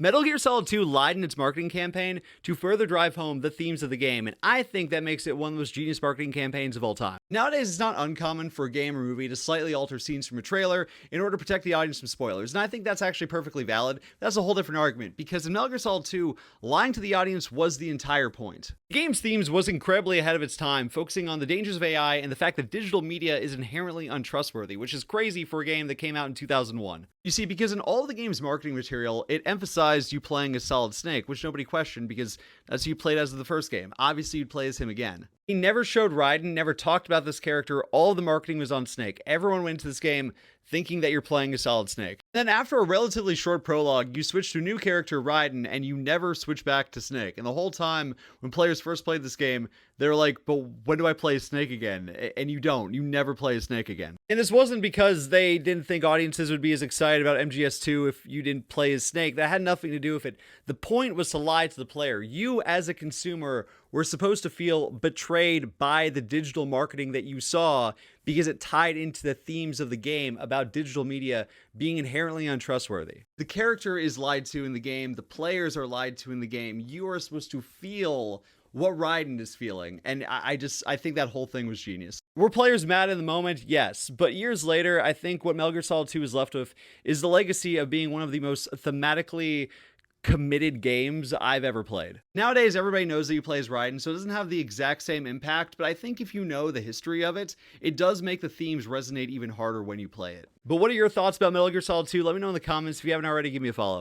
Metal Gear Solid 2 lied in its marketing campaign to further drive home the themes of the game, and I think that makes it one of the most genius marketing campaigns of all time. Nowadays, it's not uncommon for a game or movie to slightly alter scenes from a trailer in order to protect the audience from spoilers, and I think that's actually perfectly valid. That's a whole different argument, because in Metal Gear Solid 2, lying to the audience was the entire point. The game's themes was incredibly ahead of its time, focusing on the dangers of AI and the fact that digital media is inherently untrustworthy, which is crazy for a game that came out in 2001. You see, because in all of the game's marketing material, it emphasized you playing as Solid Snake, which nobody questioned because that's who you played as in the first game. Obviously, you'd play as him again. He never showed Raiden, never talked about this character. All of the marketing was on Snake. Everyone went into this game thinking that you're playing as Solid Snake. Then after a relatively short prologue, you switch to a new character, Raiden, and you never switch back to Snake. And the whole time, when players first played this game, they were like, but when do I play as Snake again? And you don't. You never play as Snake again. And this wasn't because they didn't think audiences would be as excited about MGS2 if you didn't play as Snake. That had nothing to do with it. The point was to lie to the player. You, as a consumer, were supposed to feel betrayed by the digital marketing that you saw because it tied into the themes of the game about digital media being inherently untrustworthy. The character is lied to in the game. The players are lied to in the game. You are supposed to feel what Raiden is feeling, and I think that whole thing was genius. Were players mad in the moment? Yes, but years later, I think what Metal Gear Solid 2 is left with is the legacy of being one of the most thematically committed games I've ever played. Nowadays, everybody knows that you play as Raiden, so it doesn't have the exact same impact, but I think if you know the history of it, it does make the themes resonate even harder when you play it. But what are your thoughts about Metal Gear Solid 2? Let me know in the comments. If you haven't already, give me a follow.